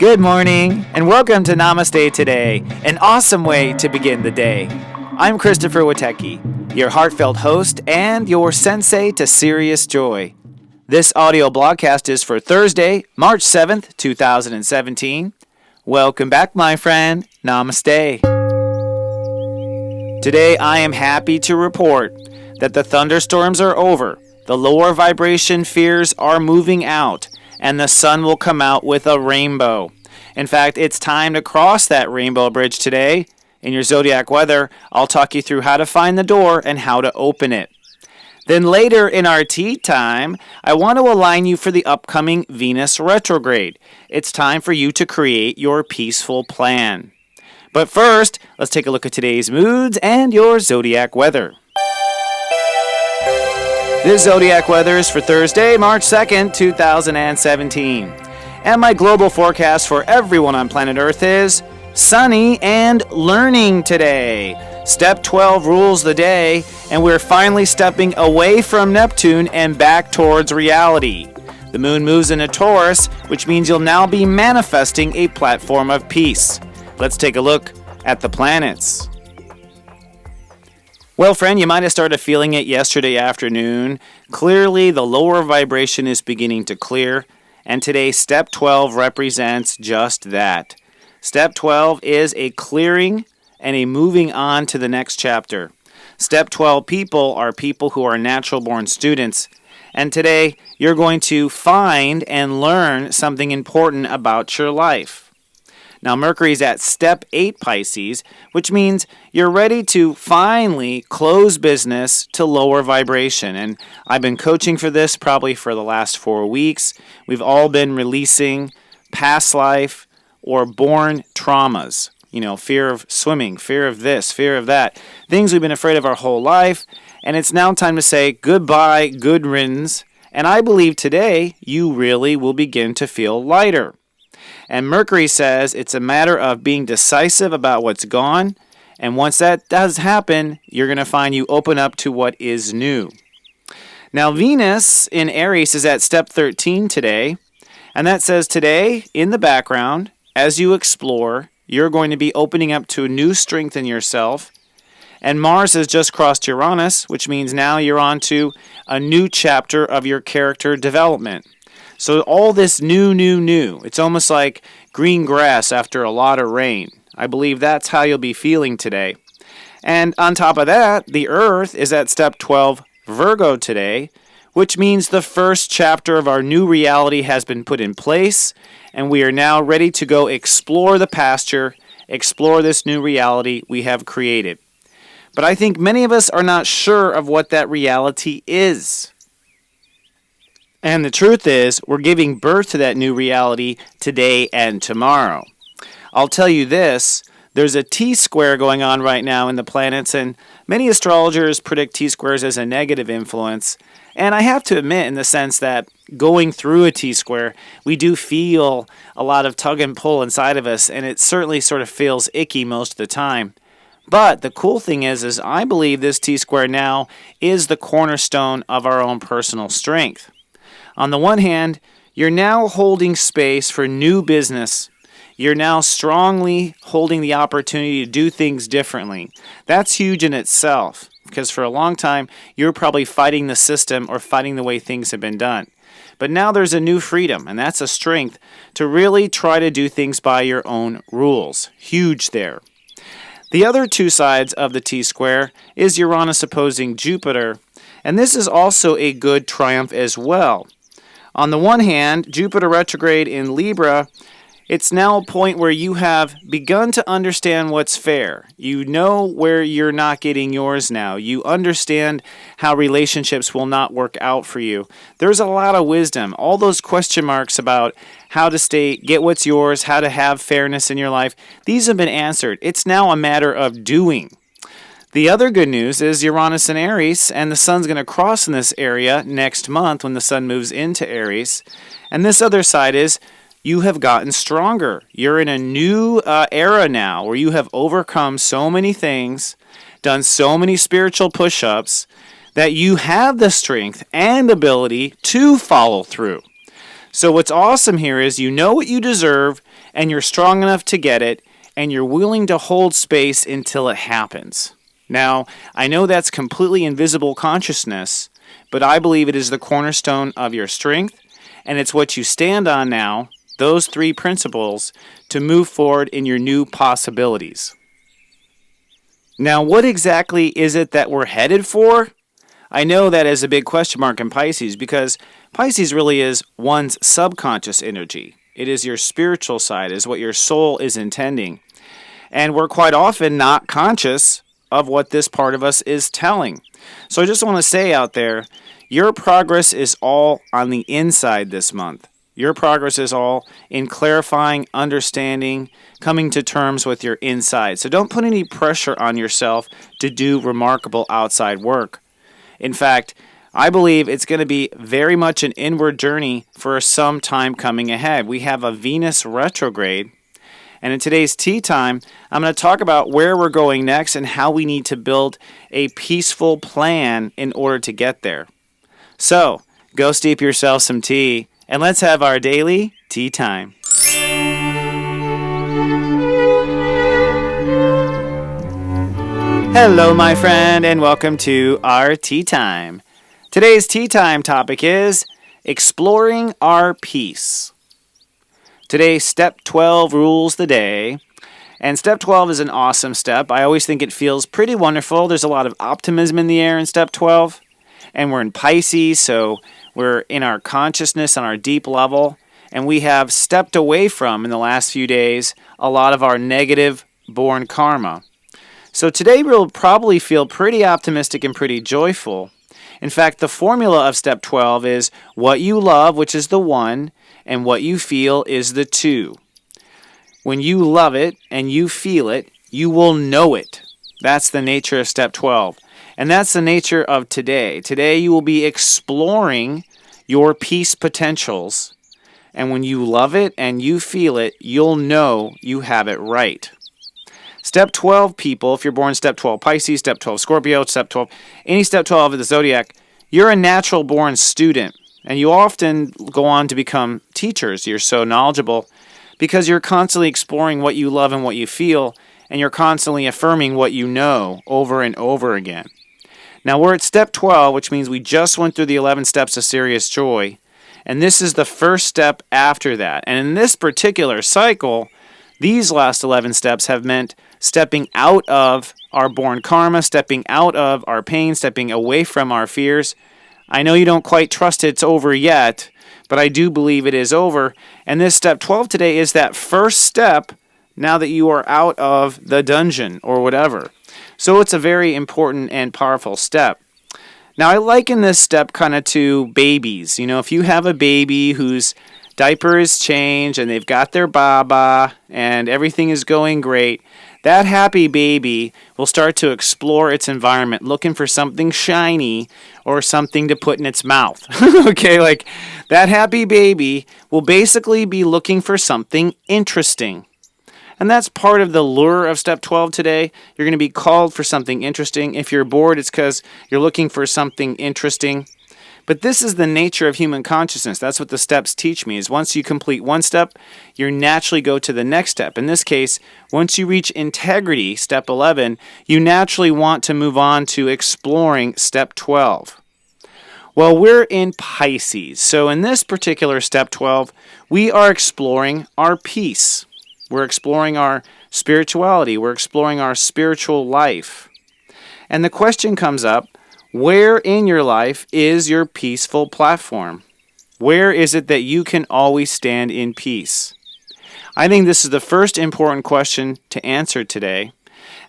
Good morning, and welcome to Namaste today, an awesome way to begin the day. I'm Christopher Witecki, your heartfelt host and your Sensei to serious joy. This audio blogcast is for Thursday, March 7th, 2017. Welcome back, my friend. Namaste. Today, I am happy to report that the thunderstorms are over, the lower vibration fears are moving out, and the sun will come out with a rainbow. In fact, it's time to cross that rainbow bridge today. In your zodiac weather, I'll talk you through how to find the door and how to open it. Then later in our tea time, I want to align you for the upcoming Venus retrograde. It's time for you to create your peaceful plan. But first, let's take a look at today's moods and your zodiac weather. This zodiac weather is for Thursday, March 2nd, 2017. And my global forecast for everyone on planet Earth is sunny and learning today. Step 12 rules the day, and we're finally stepping away from Neptune and back towards reality. The moon moves into Taurus, which means you'll now be manifesting a platform of peace. Let's take a look at the planets. Well, friend, you might have started feeling it yesterday afternoon. Clearly, the lower vibration is beginning to clear, and today, Step 12 represents just that. Step 12 is a clearing and a moving on to the next chapter. Step 12 people are people who are natural-born students, and today, you're going to find and learn something important about your life. Now, Mercury's at Step 8 Pisces, which means you're ready to finally close business to lower vibration. And I've been coaching for this probably for the last 4 weeks. We've all been releasing past life or born traumas. Fear of swimming, fear of this, fear of that. Things we've been afraid of our whole life. And it's now time to say goodbye, good riddance. And I believe today you really will begin to feel lighter. And Mercury says it's a matter of being decisive about what's gone. And once that does happen, you're going to find you open up to what is new. Now, Venus in Aries is at Step 13 today. And that says today, in the background, as you explore, you're going to be opening up to a new strength in yourself. And Mars has just crossed Uranus, which means now you're on to a new chapter of your character development. So all this new. It's almost like green grass after a lot of rain. I believe that's how you'll be feeling today. And on top of that, the Earth is at Step 12 Virgo today, which means the first chapter of our new reality has been put in place, and we are now ready to go explore the pasture, explore this new reality we have created. But I think many of us are not sure of what that reality is. And the truth is, we're giving birth to that new reality today and tomorrow. I'll tell you this, there's a T-square going on right now in the planets, and many astrologers predict T-squares as a negative influence. And I have to admit, in the sense that going through a T-square, we do feel a lot of tug and pull inside of us, and it certainly sort of feels icky most of the time. But the cool thing is I believe this T-square now is the cornerstone of our own personal strength. On the one hand, you're now holding space for new business. You're now strongly holding the opportunity to do things differently. That's huge in itself, because for a long time, you're probably fighting the system or fighting the way things have been done. But now there's a new freedom, and that's a strength to really try to do things by your own rules. Huge there. The other two sides of the T-square is Uranus opposing Jupiter, and this is also a good triumph as well. On the one hand, Jupiter retrograde in Libra, it's now a point where you have begun to understand what's fair. You know where you're not getting yours now. You understand how relationships will not work out for you. There's a lot of wisdom. All those question marks about how to get what's yours, how to have fairness in your life, these have been answered. It's now a matter of doing. The other good news is Uranus in Aries, and the sun's going to cross in this area next month when the sun moves into Aries. And this other side is you have gotten stronger. You're in a new era now where you have overcome so many things, done so many spiritual push-ups, that you have the strength and ability to follow through. So what's awesome here is you know what you deserve, and you're strong enough to get it, and you're willing to hold space until it happens. Now, I know that's completely invisible consciousness, but I believe it is the cornerstone of your strength, and it's what you stand on now, those 3 principles, to move forward in your new possibilities. Now, what exactly is it that we're headed for? I know that is a big question mark in Pisces, because Pisces really is one's subconscious energy. It is your spiritual side, is what your soul is intending. And we're quite often not conscious of what this part of us is telling. So I just want to say out there, your progress is all on the inside this month. Your progress is all in clarifying, understanding, coming to terms with your inside. So don't put any pressure on yourself to do remarkable outside work. In fact, I believe it's going to be very much an inward journey for some time coming ahead. We have a Venus retrograde. And in today's tea time, I'm going to talk about where we're going next and how we need to build a peaceful plan in order to get there. So, go steep yourself some tea, and let's have our daily tea time. Hello, my friend, and welcome to our tea time. Today's tea time topic is exploring our peace. Today, step 12 rules the day, and step 12 is an awesome step. I always think it feels pretty wonderful. There's a lot of optimism in the air in step 12, and we're in Pisces, so we're in our consciousness on our deep level, and we have stepped away from, in the last few days, a lot of our negative born karma. So today we'll probably feel pretty optimistic and pretty joyful. In fact, the formula of step 12 is what you love, which is the 1, and what you feel is the 2. When you love it and you feel it, you will know it. That's the nature of step 12. And that's the nature of today. Today you will be exploring your peace potentials. And when you love it and you feel it, you'll know you have it right. Step 12 people, if you're born step 12 Pisces, step 12 Scorpio, step 12, any step 12 of the zodiac, you're a natural born student. And you often go on to become teachers. You're so knowledgeable because you're constantly exploring what you love and what you feel, and you're constantly affirming what you know over and over again. Now we're at step 12, which means we just went through the 11 steps of serious joy, and this is the first step after that. And in this particular cycle, these last 11 steps have meant stepping out of our born karma, stepping out of our pain, stepping away from our fears. I know you don't quite trust it's over yet, but I do believe it is over. And this step 12 today is that first step now that you are out of the dungeon or whatever. So it's a very important and powerful step. Now I liken this step kind of to babies. You know, if you have a baby whose diaper is changed and they've got their baba and everything is going great, that happy baby will start to explore its environment looking for something shiny or something to put in its mouth. Okay, like that happy baby will basically be looking for something interesting. And that's part of the lure of step 12 today. You're going to be called for something interesting. If you're bored, it's because you're looking for something interesting. But this is the nature of human consciousness. That's what the steps teach me, is once you complete one step, you naturally go to the next step. In this case, once you reach integrity, step 11, you naturally want to move on to exploring step 12. Well, we're in Pisces. So in this particular step 12, we are exploring our peace. We're exploring our spirituality. We're exploring our spiritual life. And the question comes up, where in your life is your peaceful platform? Where is it that you can always stand in peace? I think this is the first important question to answer today.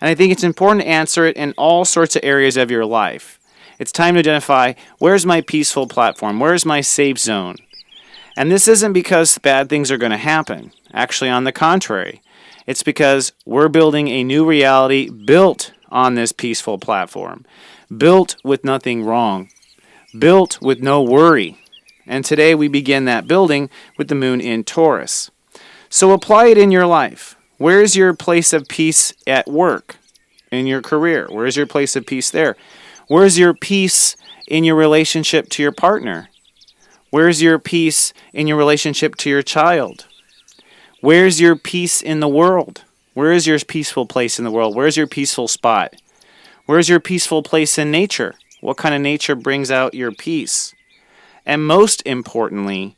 And I think it's important to answer it in all sorts of areas of your life. It's time to identify, where's my peaceful platform? Where's my safe zone? And this isn't because bad things are going to happen. Actually, on the contrary. It's because we're building a new reality built on this peaceful platform. Built with nothing wrong. Built with no worry. And today we begin that building with the moon in Taurus. So apply it in your life. Where's your place of peace at work? In your career? Where's your place of peace there? Where's your peace in your relationship to your partner? Where's your peace in your relationship to your child? Where's your peace in the world? Where is your peaceful place in the world? Where's your peaceful spot? Where's your peaceful place in nature? What kind of nature brings out your peace? And most importantly,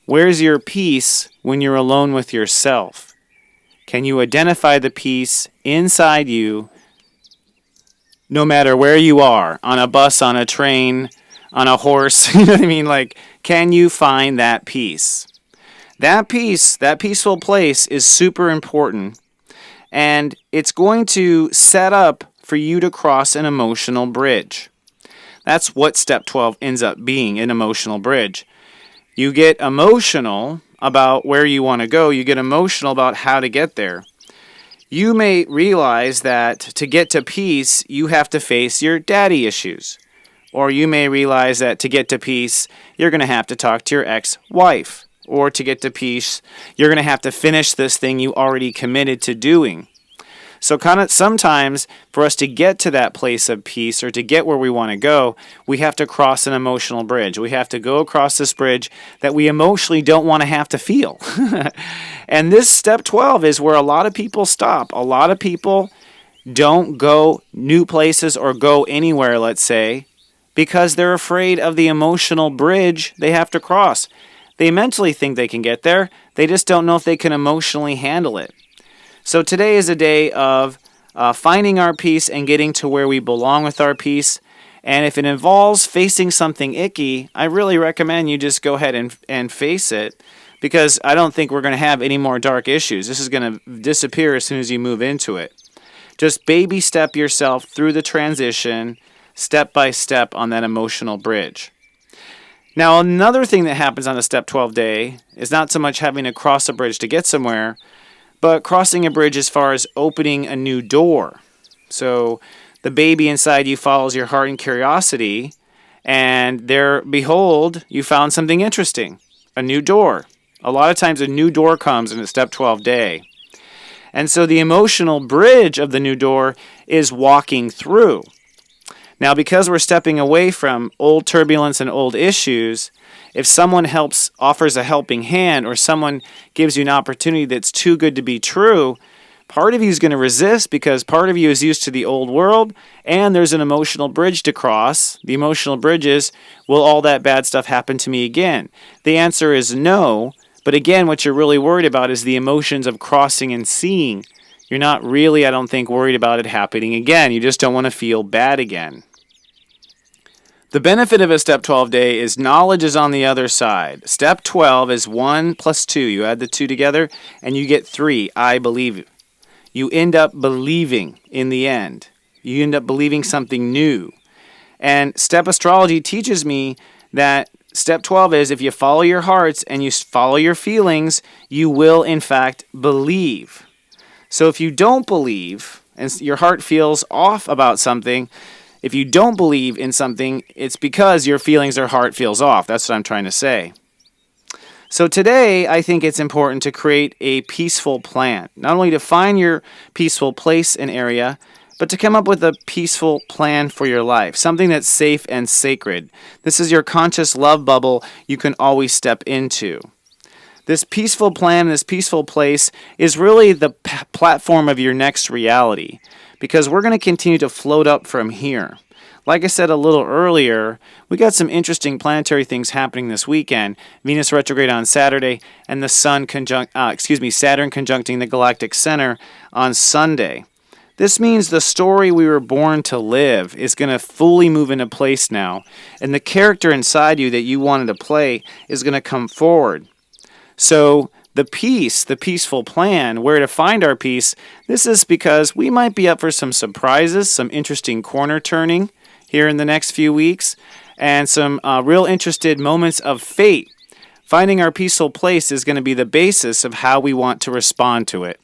where's your peace when you're alone with yourself? Can you identify the peace inside you no matter where you are? On a bus, on a train, on a horse, you know what I mean? Like, can you find that peace? That peace, that peaceful place is super important. And it's going to set up for you to cross an emotional bridge. That's what step 12 ends up being, an emotional bridge. You get emotional about where you want to go. You get emotional about how to get there. You may realize that to get to peace, you have to face your daddy issues. Or you may realize that to get to peace, you're going to have to talk to your ex-wife. Or to get to peace, you're going to have to finish this thing you already committed to doing. So kind of sometimes for us to get to that place of peace or to get where we want to go, we have to cross an emotional bridge. We have to go across this bridge that we emotionally don't want to have to feel. And this step 12 is where a lot of people stop. A lot of people don't go new places or go anywhere, let's say, because they're afraid of the emotional bridge they have to cross. They mentally think they can get there. They just don't know if they can emotionally handle it. So today is a day of finding our peace and getting to where we belong with our peace. And if it involves facing something icky, I really recommend you just go ahead and face it, because I don't think we're going to have any more dark issues. This is going to disappear as soon as you move into it. Just baby step yourself through the transition, step by step on that emotional bridge. Now, another thing that happens on a step 12 day is not so much having to cross a bridge to get somewhere, but crossing a bridge as far as opening a new door. So the baby inside you follows your heart and curiosity, and there, behold, you found something interesting, a new door. A lot of times a new door comes in a step 12 day. And so the emotional bridge of the new door is walking through. Now, because we're stepping away from old turbulence and old issues, if someone offers a helping hand, or someone gives you an opportunity that's too good to be true, part of you is going to resist because part of you is used to the old world, and there's an emotional bridge to cross. The emotional bridge is, will all that bad stuff happen to me again? The answer is no, but again, what you're really worried about is the emotions of crossing and seeing. You're not really, I don't think, worried about it happening again. You just don't want to feel bad again. The benefit of a step 12 day is knowledge is on the other side. Step 12 is 1 plus 2. You add the 2 together and you get 3. I believe. You end up believing in the end. You end up believing something new. And step astrology teaches me that step 12 is if you follow your hearts and you follow your feelings, you will in fact believe. So if you don't believe and your heart feels off about something, if you don't believe in something, it's because your feelings or heart feels off. That's what I'm trying to say. So today, I think it's important to create a peaceful plan. Not only to find your peaceful place and area, but to come up with a peaceful plan for your life. Something that's safe and sacred. This is your conscious love bubble you can always step into. This peaceful plan, this peaceful place is really the platform of your next reality, because we're going to continue to float up from here. Like I said a little earlier, we got some interesting planetary things happening this weekend. Venus retrograde on Saturday, and the Saturn conjuncting the galactic center on Sunday. This means the story we were born to live is going to fully move into place now, and the character inside you that you wanted to play is going to come forward. So the peaceful plan, where to find our peace, this is because we might be up for some surprises, some interesting corner turning here in the next few weeks, and some real interested moments of fate. Finding our peaceful place is going to be the basis of how we want to respond to it.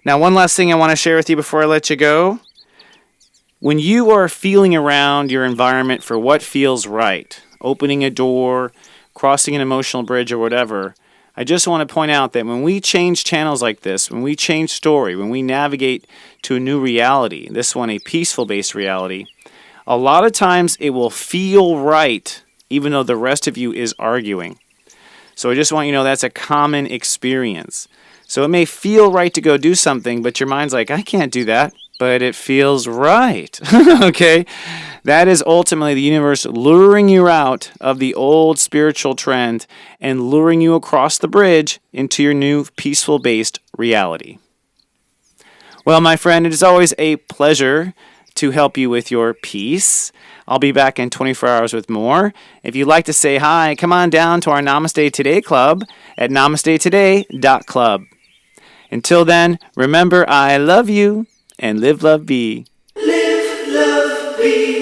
Now, one last thing I want to share with you before I let you go. When you are feeling around your environment for what feels right, opening a door, crossing an emotional bridge, or whatever, I just want to point out that when we change channels like this, when we change story, when we navigate to a new reality, this one a peaceful-based reality, a lot of times it will feel right even though the rest of you is arguing. So I just want you to know that's a common experience. So it may feel right to go do something, but your mind's like, I can't do that, but it feels right. Okay? That is ultimately the universe luring you out of the old spiritual trend and luring you across the bridge into your new peaceful-based reality. Well, my friend, it is always a pleasure to help you with your peace. I'll be back in 24 hours with more. If you'd like to say hi, come on down to our Namaste Today Club at namastetoday.club. Until then, remember, I love you, and live, love, be. Live, love, be.